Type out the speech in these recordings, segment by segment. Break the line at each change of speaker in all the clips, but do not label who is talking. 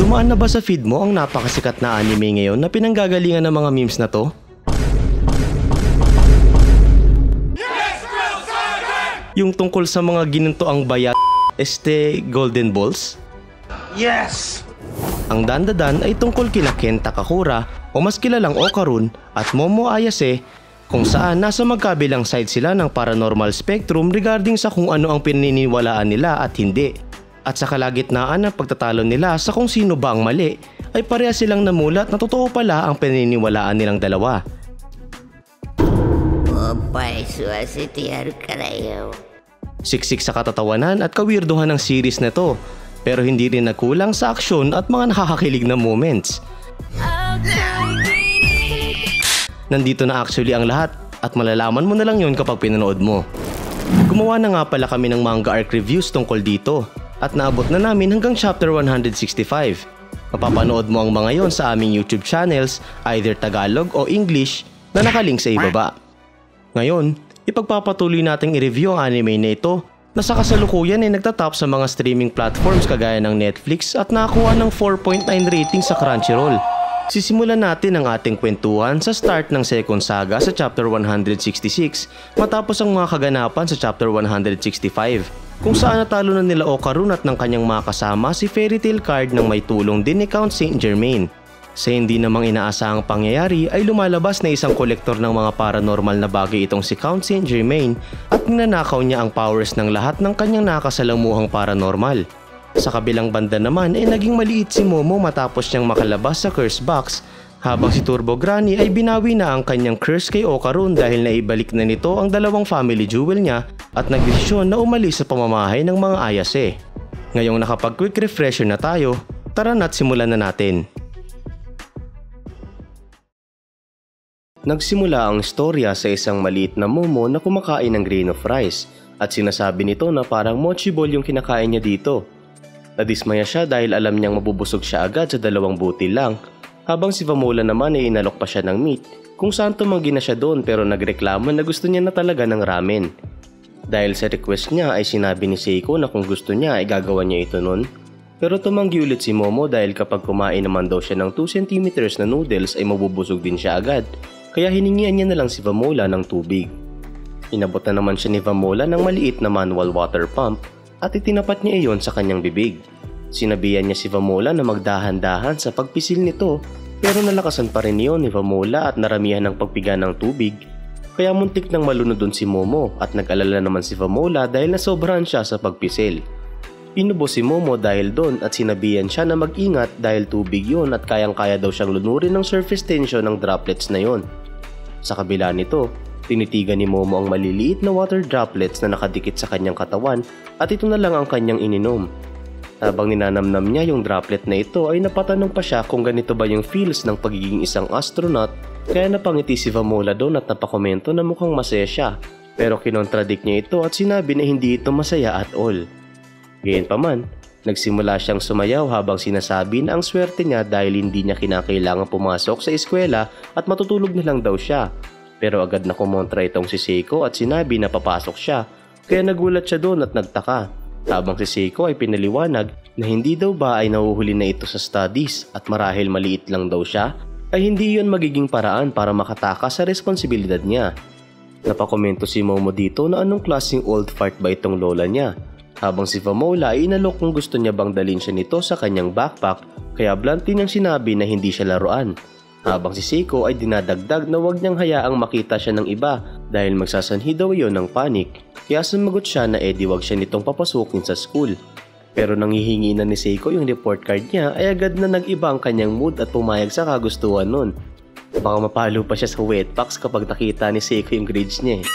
Dumaan na ba sa feed mo ang napakasikat na anime ngayon na pinanggagalingan ng mga memes na to? Yung tungkol sa mga ginintoang bayat Golden Balls?
Yes!
Ang dandadan ay tungkol kina Ken Takakura o mas kilalang Okarun at Momo Ayase, kung saan nasa magkabilang side sila ng paranormal spectrum regarding sa kung ano ang pininiwalaan nila at hindi. At sa kalagitnaan ng pagtatalo nila sa kung sino ba ang mali, ay pareha silang namulat na totoo pala ang pininiwalaan nilang dalawa. Siksik sa katatawanan at kawirduhan ng series na to, pero hindi rin nagkulang sa aksyon at mga nakakakilig na moments. Nandito na actually ang lahat at malalaman mo na lang yun kapag pinanood mo. Gumawa na nga pala kami ng manga arc reviews tungkol dito at naabot na namin hanggang chapter 165. Mapapanood mo ang mga yon sa aming YouTube channels, either Tagalog o English, na nakalink sa ibaba. Ngayon, ipagpapatuloy nating i-review ang anime na ito na sa kasalukuyan ay nagtatop sa mga streaming platforms kagaya ng Netflix at nakakuha ng 4.9 rating sa Crunchyroll. Sisimulan natin ang ating kwentuhan sa start ng second saga sa chapter 166 matapos ang mga kaganapan sa chapter 165, kung saan natalo na nila Okarun at ng kanyang mga kasama si Fairy Tail Card nang may tulong din ni Count Saint Germain. Sa hindi namang inaasahang pangyayari ay lumalabas na isang kolektor ng mga paranormal na bagay itong si Count Saint Germain at ninanakaw niya ang powers ng lahat ng kanyang nakasalamuhang paranormal. Sa kabilang banda naman ay naging maliit si Momo matapos niyang makalabas sa curse box, habang si Turbo Granny ay binawi na ang kanyang curse kay Okarun dahil naibalik na nito ang dalawang family jewel niya at nagdesisyon na umalis sa pamamahay ng mga Ayase. Ngayong nakapag quick refresher na tayo, tara na't simulan na natin. Nagsimula ang istorya sa isang maliit na Momo na kumakain ng grain of rice at sinasabi nito na parang mochi ball yung kinakain niya dito. Nadismaya siya dahil alam niyang mabubusog siya agad sa 2 butil lang, habang si Vamola naman ay inalok pa siya ng meat kung saan tumanggi na siya doon pero nagreklamo na gusto niya na talaga ng ramen. Dahil sa request niya ay sinabi ni Seiko na kung gusto niya ay gagawa niya ito nun, pero tumanggi ulit si Momo dahil kapag kumain naman daw siya ng 2 cm na noodles ay mabubusog din siya agad. Kaya hiningian niya na lang si Vamola ng tubig. Inabot na naman siya ni Vamola ng maliit na manual water pump at itinapat niya iyon sa kanyang bibig. Sinabihan niya si Vamola na magdahan-dahan sa pagpisil nito, pero nalakasan pa rin iyon ni Vamola at naramihan ng pagpiga ng tubig. Kaya muntik nang malunod doon si Momo at nag-alala naman si Vamola dahil nasobrahan siya sa pagpisil. Inubo si Momo dahil doon at sinabihan siya na mag-ingat dahil tubig yun at kayang-kaya daw siyang lunurin ng surface tension ng droplets na yon. Sa kabila nito, tinitigan ni Momo ang maliliit na water droplets na nakadikit sa kanyang katawan at ito na lang ang kanyang ininom. Habang ninanamnam niya yung droplet na ito ay napatanong pa siya kung ganito ba yung feels ng pagiging isang astronaut, kaya napangiti si Vamola doon at napakomento na mukhang masaya siya, pero kinontradict niya ito at sinabi na hindi ito masaya at all. Gayunpaman, nagsimula siyang sumayaw habang sinasabi na ang swerte niya dahil hindi niya kinakailangan pumasok sa eskwela at matutulog na lang daw siya. Pero agad na kumontra itong si Seiko at sinabi na papasok siya, kaya nagulat siya doon at nagtaka. Habang si Seiko ay pinaliwanag na hindi daw ba ay nahuhuli na ito sa studies at marahil maliit lang daw siya, ay hindi yon magiging paraan para makatakas sa responsibilidad niya. Napakomento si Momo dito na anong klaseng old fart ba itong lola niya. Habang si Vamola ay inalok kung gusto niya bang dalhin siya nito sa kanyang backpack, kaya bluntly niyang sinabi na hindi siya laruan. Habang si Seiko ay dinadagdag na huwag niyang hayaang makita siya ng iba dahil magsasanhi daw iyon ng panic, kaya sumagot siya na edi wag siya nitong papasukin sa school. Pero nang hihingi na ni Seiko yung report card niya ay agad na nag-iba ang kanyang mood at pumayag sa kagustuhan nun. Baka mapalo pa siya sa wetpacks kapag nakita ni Seiko yung grades niya.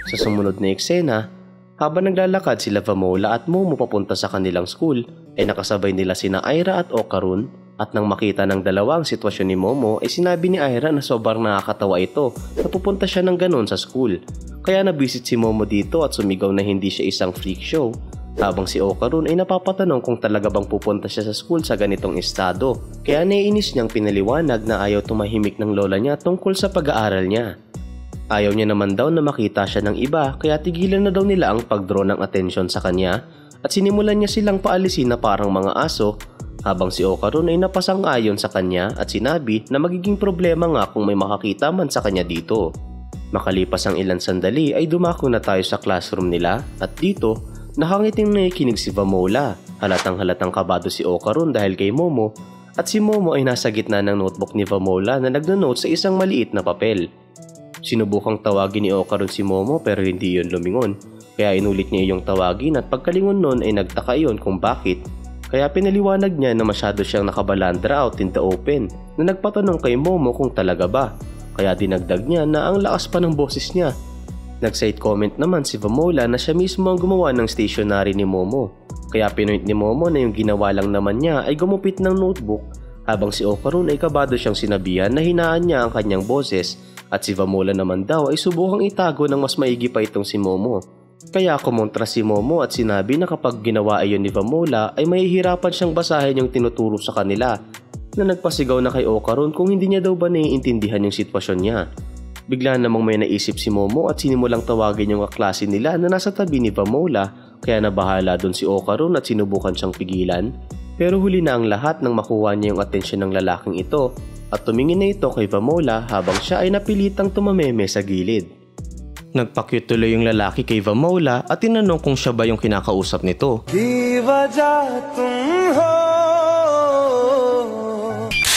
Sa sumunod na eksena, habang naglalakad sila Vamola at Momo papunta sa kanilang school, ay nakasabay nila sina Aira at Okarun at nang makita ng dalawa ang sitwasyon ni Momo ay sinabi ni Aira na sobrang nakakatawa ito na pupunta siya ng ganon sa school. Kaya nabisit si Momo dito at sumigaw na hindi siya isang freak show, habang si Okarun ay napapatanong kung talaga bang pupunta siya sa school sa ganitong estado. Kaya naiinis niyang pinaliwanag na ayaw tumahimik ng lola niya tungkol sa pag-aaral niya. Ayaw niya naman daw na makita siya ng iba kaya tigilan na daw nila ang pag-draw ng atensyon sa kanya at sinimulan niya silang paalisin na parang mga aso, habang si Okarun ay napasang-ayon sa kanya at sinabi na magiging problema nga kung may makakita man sa kanya dito. Makalipas ang ilang sandali ay dumako na tayo sa classroom nila at dito nakangiting nakikinig si Vamola. Halatang kabado si Okarun dahil kay Momo at si Momo ay nasa gitna ng notebook ni Vamola na nagno-note sa isang maliit na papel. Sinubukang tawagin ni Okarun si Momo pero hindi yun lumingon. Kaya inulit niya iyong tawagin at pagkalingon nun ay nagtaka iyon kung bakit. Kaya pinaliwanag niya na masyado siyang nakabalandra out in the open na nagpatanong kay Momo kung talaga ba. Kaya dinagdag niya na ang lakas pa ng boses niya. Nag-side comment naman si Vamola na siya mismo ang gumawa ng stationery ni Momo. Kaya pinoint ni Momo na yung ginawa lang naman niya ay gumupit ng notebook habang si Okarun ay kabado siyang sinabihan na hinaan niya ang kanyang boses at si Vamola naman daw ay subukang itago ng mas maigi pa itong si Momo. Kaya kumontra si Momo at sinabi na kapag ginawa iyon ni Vamola ay mahihirapan siyang basahin yung tinuturo sa kanila na nagpasigaw na kay Okarun kung hindi niya daw ba naiintindihan yung sitwasyon niya. Bigla namang may naisip si Momo at sinimulang tawagin yung kaklase nila na nasa tabi ni Vamola kaya nabahala doon si Okarun at sinubukan siyang pigilan. Pero huli na ang lahat nang makuha niya yung atensyon ng lalaking ito at tumingin na ito kay Vamola habang siya ay napilitang tumameme sa gilid. Nagpakyut tuloy yung lalaki kay Vamola at tinanong kung siya ba yung kinakausap nito.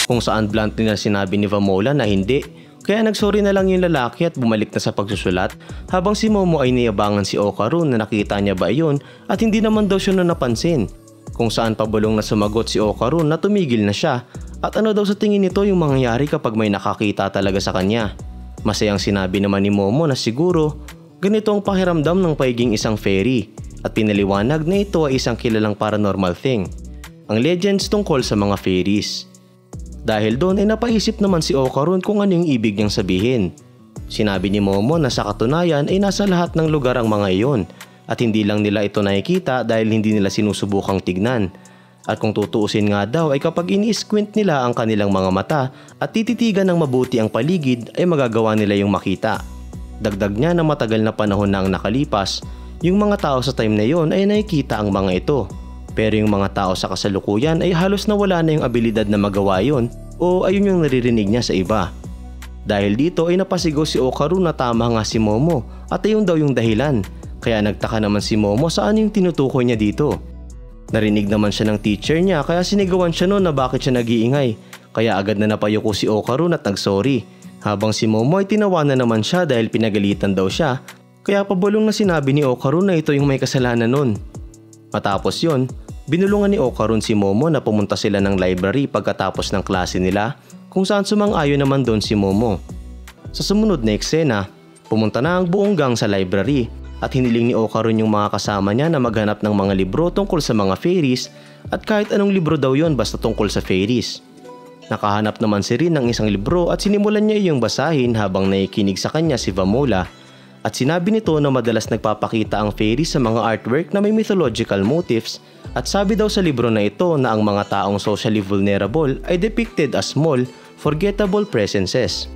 Kung saan blunt na sinabi ni Vamola na hindi. Kaya nagsorry na lang yung lalaki at bumalik na sa pagsusulat habang si Momo ay niyabangan si Okarun na nakita niya ba iyon at hindi naman daw siya napansin. Kung saan pabulong na sumagot si Okarun na tumigil na siya at ano daw sa tingin nito yung mangyayari kapag may nakakita talaga sa kanya. Masayang sinabi naman ni Momo na siguro ganito ang pakiramdam ng pagiging isang fairy at pinaliwanag na ito ay isang kilalang paranormal thing, ang legends tungkol sa mga fairies. Dahil doon ay napaisip naman si Okarun kung ano yung ibig niyang sabihin. Sinabi ni Momo na sa katunayan ay nasa lahat ng lugar ang mga iyon at hindi lang nila ito nakikita dahil hindi nila sinusubukang tignan. At kung tutuusin nga daw ay kapag ini-squint nila ang kanilang mga mata at tititigan ng mabuti ang paligid ay magagawa nila yung makita. Dagdag niya na matagal na panahon na ang nakalipas, yung mga tao sa time na yon ay nakikita ang mga ito. Pero yung mga tao sa kasalukuyan ay halos nawala na yung abilidad na magawa yon o ayun yung naririnig niya sa iba. Dahil dito ay napasigaw si Okarun na tama nga si Momo at ayun daw yung dahilan. Kaya nagtaka naman si Momo saan yung tinutukoy niya dito. Narinig naman siya ng teacher niya kaya sinigawan siya noon na bakit siya nag-iingay. Kaya agad na napayuko si Okarun at nagsorry. Habang si Momo ay tinawanan naman siya dahil pinagalitan daw siya. Kaya pabulong na sinabi ni Okarun na ito yung may kasalanan nun. Matapos yon, binulungan ni Okarun si Momo na pumunta sila ng library pagkatapos ng klase nila kung saan sumang-ayon naman doon si Momo. Sa sumunod na eksena, pumunta na ang buong gang sa library at hiniling ni Okarun yung mga kasama niya na maghanap ng mga libro tungkol sa mga fairies at kahit anong libro daw yon basta tungkol sa fairies. Nakahanap naman si Rin ng isang libro at sinimulan niya iyong basahin habang nakikinig sa kanya si Vamola at sinabi nito na madalas nagpapakita ang fairies sa mga artwork na may mythological motifs at sabi daw sa libro na ito na ang mga taong socially vulnerable ay depicted as small, forgettable presences.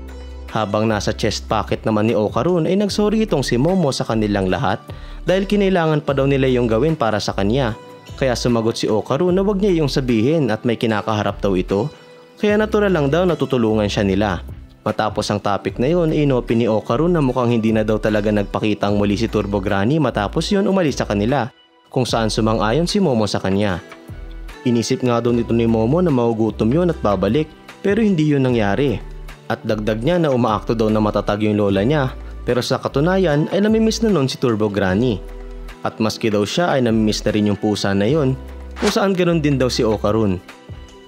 Habang nasa chest pocket naman ni Okarun ay nagsorry itong si Momo sa kanilang lahat dahil kinailangan pa daw nila yung gawin para sa kanya. Kaya sumagot si Okarun na wag niya yung sabihin at may kinakaharap daw ito. Kaya natural lang daw na tutulungan siya nila. Matapos ang topic na yun, inopin ni Okarun na mukhang hindi na daw talaga nagpakita ang muli si Turbo Granny matapos yun umalis sa kanila kung saan sumang-ayon si Momo sa kanya. Inisip nga doon ito ni Momo na maugutom yun at babalik pero hindi yun nangyari. At dagdag niya na umaakto daw na matatag yung lola niya pero sa katunayan ay namimiss na nun si Turbo Granny. At maski daw siya ay namimiss na rin yung pusa na yun kung saan ganoon din daw si Okarun.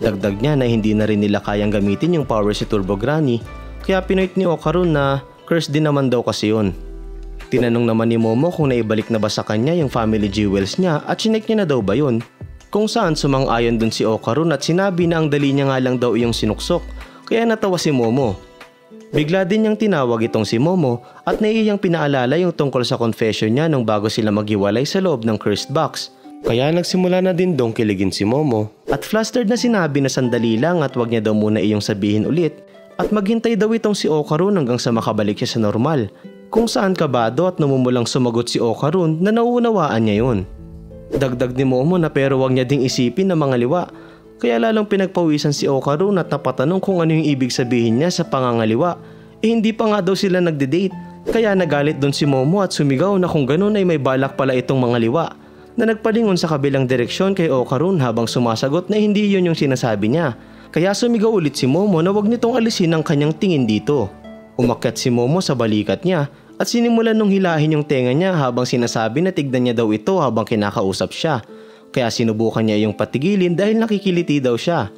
Dagdag niya na hindi na rin nila kayang gamitin yung power si Turbo Granny kaya pinoint ni Okarun na curse din naman daw kasi yun. Tinanong naman ni Momo kung naibalik na ba sa kanya yung family jewels niya at chinek niya na daw ba yun. Kung saan sumang-ayon dun si Okarun at sinabi na ang dali niya nga lang daw iyong sinuksok. Kaya natawa si Momo. Bigla din niyang tinawag itong si Momo at naiyang pinaalala yung tungkol sa confession niya nung bago sila maghiwalay sa loob ng cursed box. Kaya nagsimula na din dong kiligin si Momo. At flustered na sinabi na sandali lang at wag niya daw muna iyong sabihin ulit. At maghintay daw itong si Okarun hanggang sa makabalik siya sa normal. Kung saan kabado at namumulang sumagot si Okarun na nauunawaan niya yun. Dagdag ni Momo na pero wag niya ding isipin na mga liwa. Kaya lalong pinagpawisan si Okarun at napatanong kung ano yung ibig sabihin niya sa pangangaliwa. Hindi pa nga daw sila nagde-date. Kaya nagalit doon si Momo at sumigaw na kung ganun ay may balak pala itong mga liwa, na nagpalingon sa kabilang direksyon kay Okarun habang sumasagot na hindi yun yung sinasabi niya. Kaya sumigaw ulit si Momo na wag nitong alisin ang kanyang tingin dito. Umakyat si Momo sa balikat niya at sinimulan nung hilahin yung tenga niya habang sinasabi na tignan niya daw ito habang kinakausap siya. Kaya sinubukan niya yung patigilin dahil nakikiliti daw siya.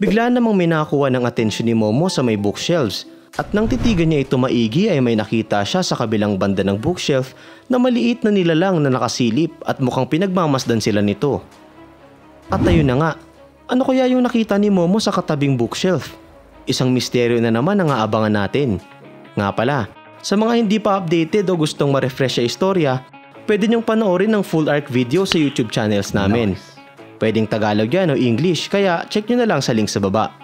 Bigla namang may nakakuha ng atensyon ni Momo sa may bookshelves. At nang titigan niya ito maigi ay may nakita siya sa kabilang banda ng bookshelf na maliit na nilalang na nakasilip at mukhang pinagmamasdan sila nito. At ayun na nga, ano kaya yung nakita ni Momo sa katabing bookshelf? Isang misteryo na naman ang aabangan natin. Nga pala, sa mga hindi pa updated o gustong ma-refresh sa istorya, pwede niyong panoorin ng full arc video sa YouTube channels namin. Pwedeng Tagalog yan o English, kaya check nyo na lang sa link sa baba.